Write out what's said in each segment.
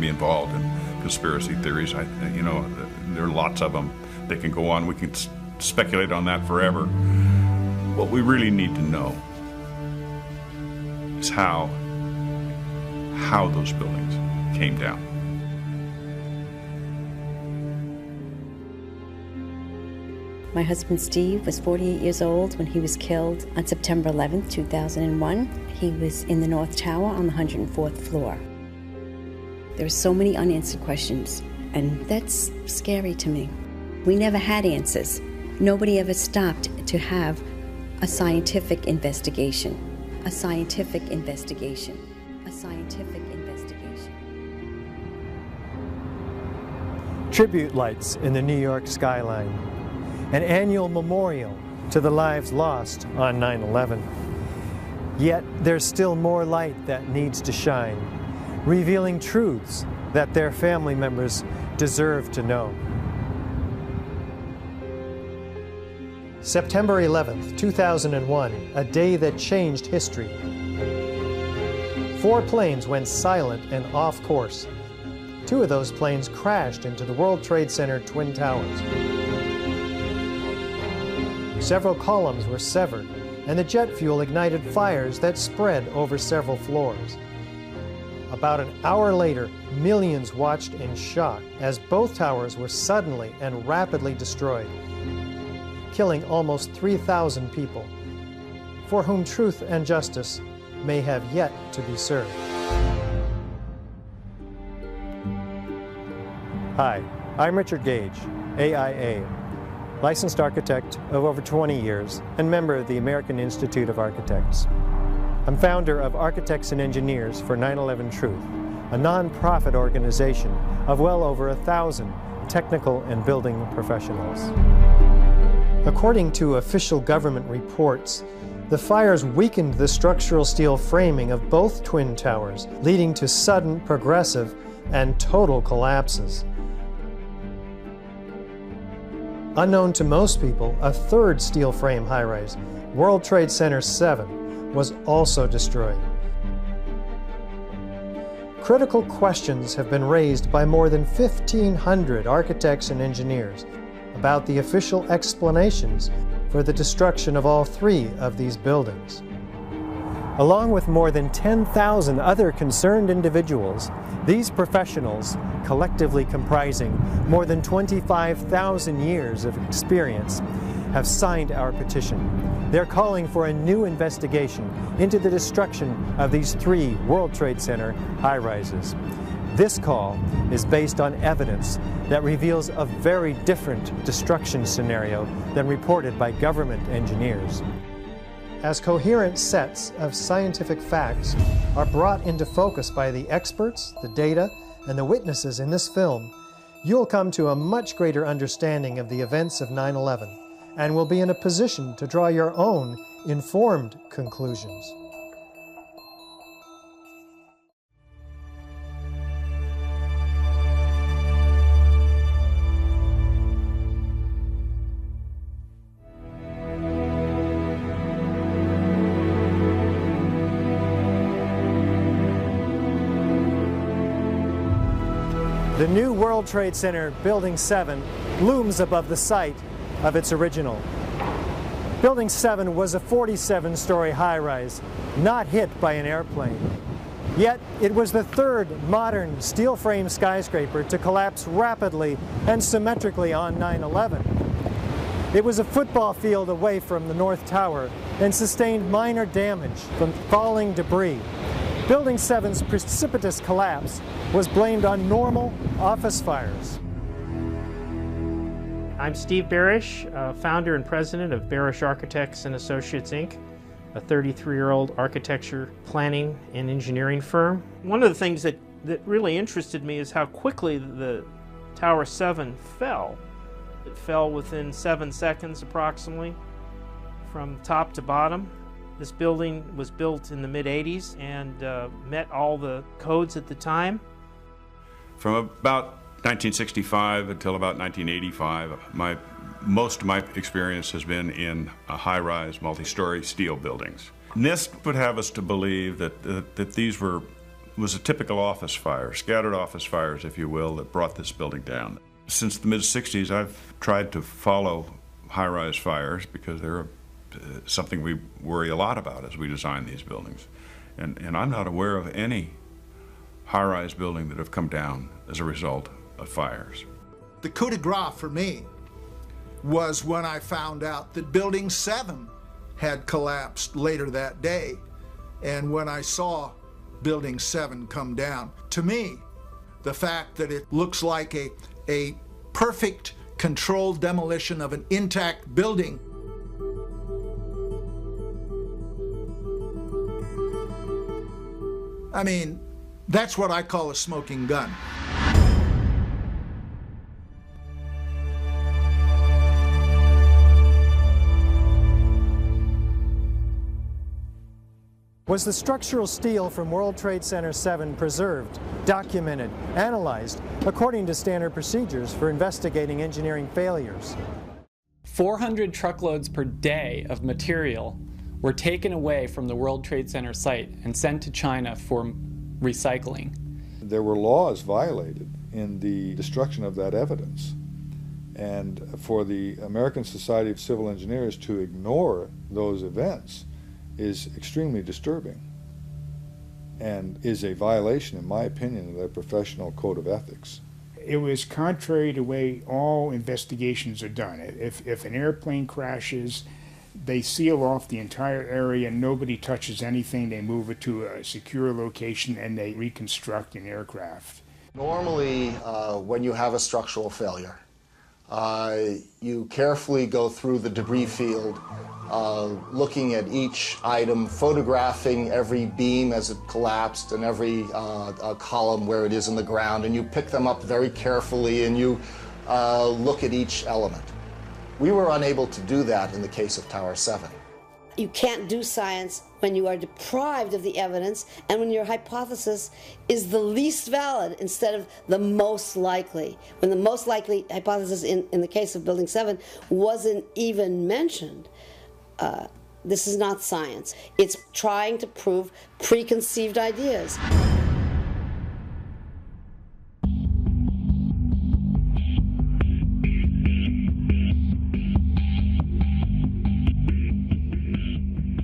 be involved in conspiracy theories. You know, there are lots of them. They can go on. We can speculate on that forever. What we really need to know is how those buildings came down. My husband Steve was 48 years old when he was killed on September 11th, 2001. He was in the North Tower on the 104th floor. There are so many unanswered questions, and that's scary to me. We never had answers. Nobody ever stopped to have a scientific investigation. A scientific investigation. A scientific investigation. Tribute lights in the New York skyline. An annual memorial to the lives lost on 9/11. Yet there's still more light that needs to shine, revealing truths that their family members deserve to know. September 11th, 2001, a day that changed history. 4 planes went silent and off course. 2 of those planes crashed into the World Trade Center Twin Towers. Several columns were severed, and the jet fuel ignited fires that spread over several floors. About an hour later, millions watched in shock as both towers were suddenly and rapidly destroyed, killing almost 3,000 people, for whom truth and justice may have yet to be served. Hi, I'm Richard Gage, AIA. Licensed architect of over 20 years and member of the American Institute of Architects. I'm founder of Architects and Engineers for 9/11 Truth, a nonprofit organization of well over 1,000 technical and building professionals. According to official government reports, the fires weakened the structural steel framing of both twin towers, leading to sudden, progressive, and total collapses. Unknown to most people, a third steel frame high-rise, World Trade Center 7, was also destroyed. Critical questions have been raised by more than 1,500 architects and engineers about the official explanations for the destruction of all 3 of these buildings. Along with more than 10,000 other concerned individuals, these professionals, collectively comprising more than 25,000 years of experience, have signed our petition. They're calling for a new investigation into the destruction of these 3 World Trade Center high-rises. This call is based on evidence that reveals a very different destruction scenario than reported by government engineers. As coherent sets of scientific facts are brought into focus by the experts, the data, and the witnesses in this film, you'll come to a much greater understanding of the events of 9/11 and will be in a position to draw your own informed conclusions. The new World Trade Center Building 7 looms above the site of its original. Building 7 was a 47-story high-rise, not hit by an airplane. Yet it was the 3rd modern steel frame skyscraper to collapse rapidly and symmetrically on 9/11. It was a football field away from the North Tower and sustained minor damage from falling debris. Building 7's precipitous collapse was blamed on normal office fires. I'm Steve Barish, founder and president of Barish Architects and Associates, Inc., a 33-year-old architecture, planning, and engineering firm. One of the things that really interested me is how quickly the Tower 7 fell. It fell within 7 seconds approximately from top to bottom. This building was built in the mid-'80s and met all the codes at the time. From about 1965 until about 1985, most of my experience has been in high-rise, multi-story steel buildings. NIST would have us to believe that these were was a typical office fire, scattered office fires, if you will, that brought this building down. Since the mid-60s, I've tried to follow high-rise fires because they're something we worry a lot about as we design these buildings. And I'm not aware of any high-rise building that have come down as a result of fires. The coup de grace for me was when I found out that Building 7 had collapsed later that day. And when I saw Building 7 come down, to me, the fact that it looks like a perfect controlled demolition of an intact building. I mean, that's what I call a smoking gun. Was the structural steel from World Trade Center 7 preserved, documented, analyzed according to standard procedures for investigating engineering failures? 400 truckloads per day of material were taken away from the World Trade Center site and sent to China for recycling. There were laws violated in the destruction of that evidence. And for the American Society of Civil Engineers to ignore those events is extremely disturbing and is a violation, in my opinion, of their professional code of ethics. It was contrary to the way all investigations are done. If an airplane crashes, they seal off the entire area, nobody touches anything, they move it to a secure location, and they reconstruct an aircraft. Normally, when you have a structural failure, you carefully go through the debris field, looking at each item, photographing every beam as it collapsed and every column where it is in the ground, and you pick them up very carefully and you look at each element. We were unable to do that in the case of Tower 7. You can't do science when you are deprived of the evidence and when your hypothesis is the least valid instead of the most likely. When the most likely hypothesis in the case of Building 7 wasn't even mentioned. This is not science. It's trying to prove preconceived ideas.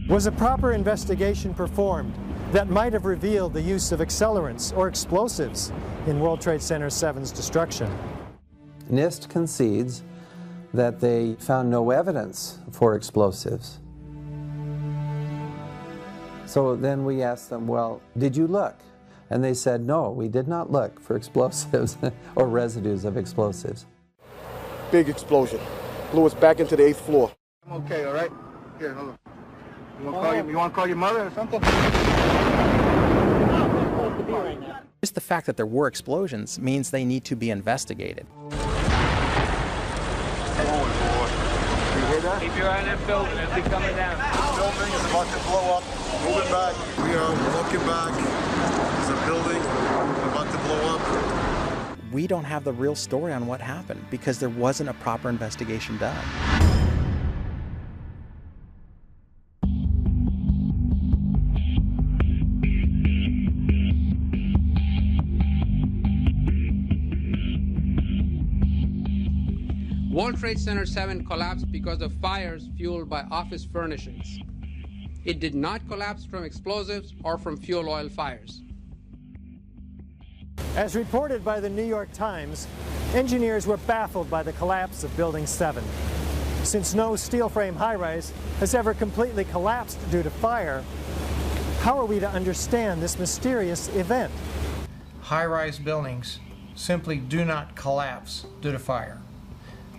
Was a proper investigation performed that might have revealed the use of accelerants or explosives in World Trade Center 7's destruction? NIST concedes that they found no evidence for explosives. So then we asked them, well, did you look? And they said, no, we did not look for explosives or residues of explosives. Big explosion. Blew us back into the 8th floor. I'm okay, all right? Here, hold on. You want to call your mother or something? Just the fact that there were explosions means they need to be investigated. Keep your eye on that building as we coming down. The building is about to blow up. Moving back. We are looking back. There's a building about to blow up. We don't have the real story on what happened because there wasn't a proper investigation done. World Trade Center 7 collapsed because of fires fueled by office furnishings. It did not collapse from explosives or from fuel oil fires. As reported by the New York Times, engineers were baffled by the collapse of Building 7. Since no steel frame high-rise has ever completely collapsed due to fire, how are we to understand this mysterious event? High-rise buildings simply do not collapse due to fire.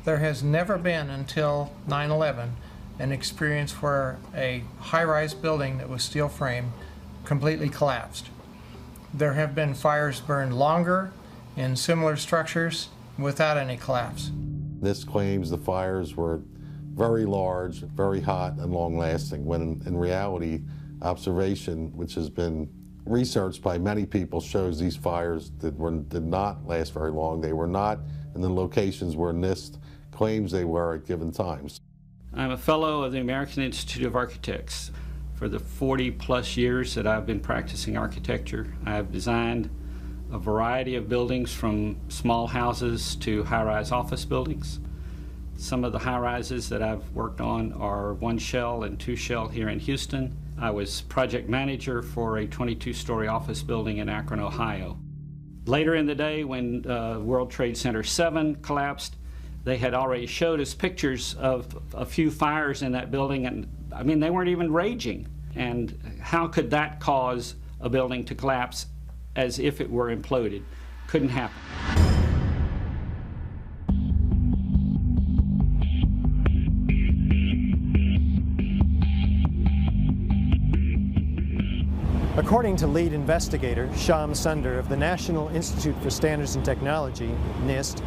There has never been until 9/11 an experience where a high-rise building that was steel frame completely collapsed. There have been fires burned longer in similar structures without any collapse. This claims the fires were very large, very hot, and long-lasting, when in reality, observation, which has been researched by many people, shows these fires did not last very long. They were not in the locations where NIST claims they were at given times. I'm a fellow of the American Institute of Architects. For the 40-plus years that I've been practicing architecture, I've designed a variety of buildings from small houses to high-rise office buildings. Some of the high-rises that I've worked on are 1-shell and 2-shell here in Houston. I was project manager for a 22-story office building in Akron, Ohio. Later in the day, when World Trade Center 7 collapsed, they had already showed us pictures of a few fires in that building, and I mean, they weren't even raging. And how could that cause a building to collapse as if it were imploded? Couldn't happen. According to lead investigator Shyam Sunder of the National Institute for Standards and Technology, NIST,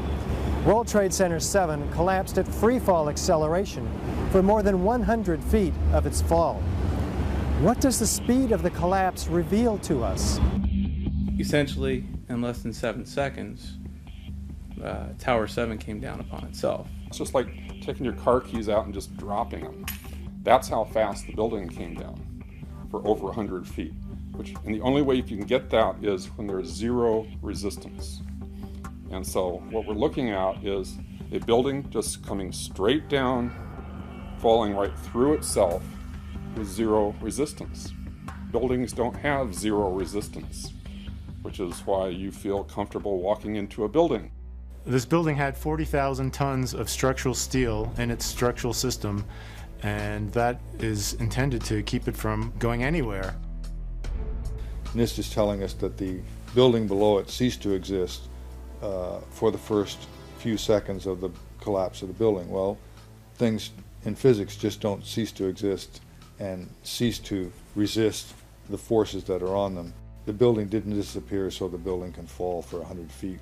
World Trade Center 7 collapsed at freefall acceleration for more than 100 feet of its fall. What does the speed of the collapse reveal to us? Essentially, in less than 7 seconds, Tower 7 came down upon itself. It's just like taking your car keys out and just dropping them. That's how fast the building came down, for over 100 feet. And the only way you can get that is when there's zero resistance. And so what we're looking at is a building just coming straight down, falling right through itself with zero resistance. Buildings don't have zero resistance, which is why you feel comfortable walking into a building. This building had 40,000 tons of structural steel in its structural system, and that is intended to keep it from going anywhere. NIST is telling us that the building below it ceased to exist for the first few seconds of the collapse of the building. Well, things in physics just don't cease to exist and cease to resist the forces that are on them. The building didn't disappear so the building can fall for 100 feet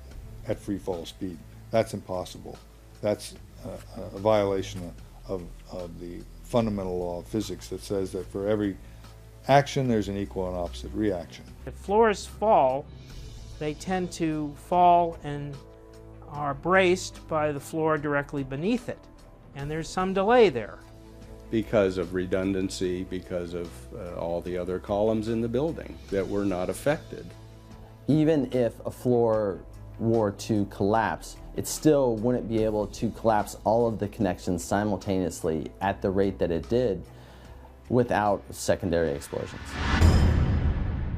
at free fall speed. That's impossible. That's a violation of the fundamental law of physics that says that for every action there's an equal and opposite reaction. If floors fall, they tend to fall and are braced by the floor directly beneath it. And there's some delay there. Because of redundancy, because of all the other columns in the building that were not affected. Even if a floor were to collapse, it still wouldn't be able to collapse all of the connections simultaneously at the rate that it did without secondary explosions.